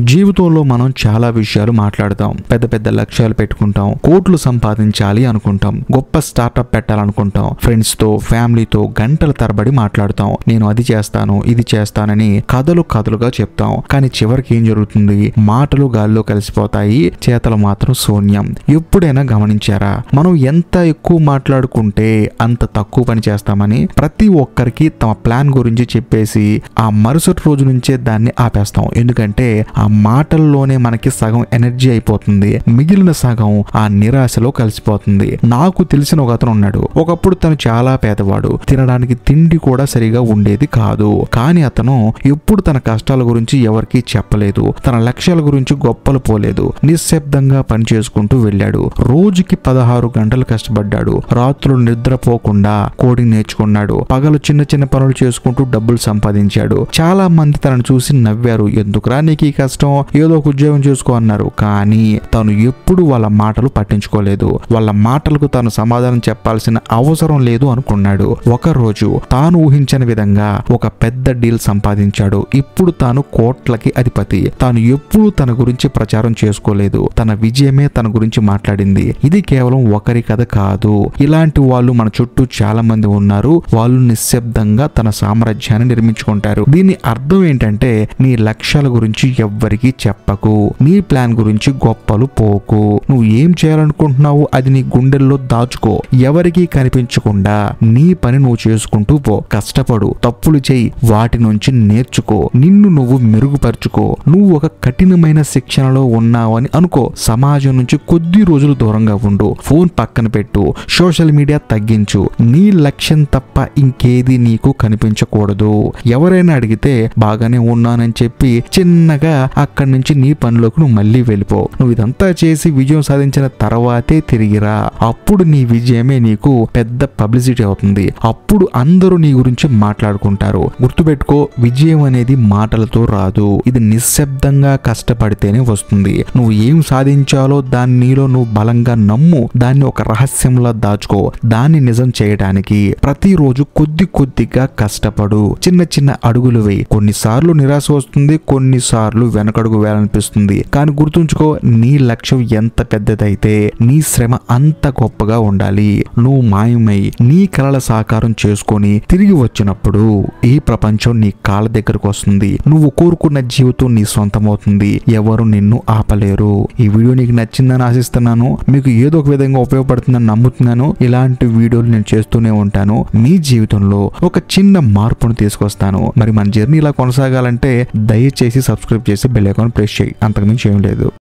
జీవితంలో మనం చాలా విషయాలు మాట్లాడతాం. పెద్ద పెద్ద లక్ష్యాలు పెట్టుకుంటాం, కోట్లు సంపాదించాలి అనుకుంటాం, గొప్ప స్టార్ట్అప్ పెట్టాలనుకుంటాం, ఫ్రెండ్స్ తో ఫ్యామిలీతో గంటల తరబడి మాట్లాడతాం. నేను అది చేస్తాను ఇది చేస్తానని కథలుగా చెప్తాం. కానీ చివరికి ఏం జరుగుతుంది? మాటలు గాల్లో కలిసిపోతాయి, చేతలు మాత్రం శూన్యం. ఎప్పుడైనా గమనించారా? మనం ఎంత ఎక్కువ మాట్లాడుకుంటే అంత తక్కువ పని చేస్తామని ప్రతి ఒక్కరికి తమ ప్లాన్ గురించి చెప్పేసి ఆ మరుసటి రోజు నుంచే దాన్ని ఆపేస్తాం. ఎందుకంటే ఆ మాటల్లోనే మనకి సగం ఎనర్జీ అయిపోతుంది, మిగిలిన సగం ఆ నిరాశలో కలిసిపోతుంది. నాకు తెలిసిన ఒక అతను ఉన్నాడు. ఒకప్పుడు తను చాలా పేదవాడు, తినడానికి తిండి కూడా సరిగా ఉండేది కాదు. కానీ అతను ఎప్పుడు తన కష్టాల గురించి ఎవరికీ చెప్పలేదు, తన లక్ష్యాల గురించి గొప్పలు పోలేదు. నిశ్శబ్దంగా పని చేసుకుంటూ వెళ్ళాడు. రోజుకి 16 గంటలు కష్టపడ్డాడు. రాత్రులు నిద్రపోకుండా కోడింగ్ నేర్చుకున్నాడు. పగలు చిన్న చిన్న పనులు చేసుకుంటూ డబ్బులు సంపాదించాడు. చాలా మంది తనను చూసి నవ్వారు. ఎందుకురా నీకు ఈ కష్టం, ఏదో ఒక ఉద్యోగం చేసుకో అన్నారు. కానీ తను ఎప్పుడు వాళ్ళ మాటలు పట్టించుకోలేదు. వాళ్ళ మాటలకు తాను సమాధానం చెప్పాల్సిన అవసరం లేదు అనుకున్నాడు. ఒక రోజు తాను ఊహించని విధంగా ఒక పెద్ద డీల్ సంపాదించాడు. ఇప్పుడు తాను కోట్లకి అధిపతి. తాను ఎప్పుడూ తన గురించి ప్రచారం చేసుకోలేదు. తన విజయమే తన గురించి మాట్లాడింది. ఇది కేవలం ఒకరి కథ కాదు. ఇలాంటి వాళ్ళు మన చుట్టూ చాలా మంది ఉన్నారు. వాళ్ళు నిశ్శబ్దంగా తన సామ్రాజ్యాన్ని నిర్మించుకుంటారు. దీని అర్థం ఏంటంటే నీ లక్ష్యాల గురించి ఎవ్వరికీ చెప్పకు, నీ ప్లాన్ గురించి గొప్పలు పోకు. నువ్వు ఏం చేయాలనుకుంటున్నావు అది నీ గుండెల్లో దాచుకో. ఎవరికీ కనిపించకుండా నీ పని నువ్వు చేసుకుంటూ పో. కష్టపడు, తప్పులు చేయి, వాటి నుంచి నేర్చుకో, నిన్ను నువ్వు మెరుగుపరుచుకో. నువ్వు ఒక కఠినమైన శిక్షణలో ఉన్నావని అనుకో. సమాజం నుంచి కొద్ది రోజులు దూరంగా ఉండు. ఫోన్ పక్కన పెట్టు, సోషల్ మీడియా తగ్గించు. నీ లక్ష్యం తప్ప ఇంకేది నీకు కనిపించకూడదు. ఎవరైనా అడిగితే బాగానే ఉన్నానని చెప్పి చిన్నగా అక్కడి నుంచి నీ పనిలోకి నువ్వు మళ్ళీ వెళ్ళిపో. నువ్వు ఇదంతా చేసి విజయం సాధించిన తర్వాతే తిరిగిరా. అప్పుడు నీ విజయమే నీకు పెద్ద పబ్లిసిటీ అవుతుంది. అప్పుడు అందరూ నీ గురించి మాట్లాడుకుంటారు. గుర్తుపెట్టుకో, విజయం అనేది మాటలతో రాదు. ఇది నిశ్శబ్దంగా కష్టపడితేనే వస్తుంది. నువ్వు ఏం సాధించాలో దాన్ని నీలో నువ్వు బలంగా నమ్ము. దాన్ని ఒక రహస్యంలా దాచుకో. దాన్ని నిజం చేయడానికి ప్రతిరోజు కొద్దిగా కష్టపడు. చిన్న చిన్న అడుగులు వేయి. కొన్నిసార్లు నిరాశ వస్తుంది, కొన్నిసార్లు వెనకడుగు వేయాలనిపిస్తుంది. కానీ గుర్తుంచుకో, నీ లక్ష్యం ఎంత పెద్దదైతే నీ శ్రమ అంత గొప్పగా ఉండాలి. నువ్వు మాయమై నీ కలల సాకారం చేసుకొని తిరిగి వచ్చినప్పుడు ఈ ప్రపంచం నీ కాళ్ళ దగ్గరకు వస్తుంది. నువ్వు కోరుకున్న జీవితం నీ సొంతమవుతుంది. ఎవరు నిన్ను ఆపలేరు. ఈ వీడియో నీకు నచ్చిందని ఆశిస్తున్నాను. మీకు ఏదో ఒక విధంగా ఉపయోగపడుతుందని నమ్ముతున్నాను. ఇలాంటి వీడియోలు నేను చేస్తూనే ఉంటాను. మీ జీవితంలో ఒక చిన్న మార్పును తీసుకొస్తాను. మరి మన జర్నీ ఇలా కొనసాగాలంటే దయచేసి సబ్స్క్రైబ్ చేసి బెల్ ఐకాన్ ప్రెస్ చేయి. అంతకుమించి ఏం లేదు.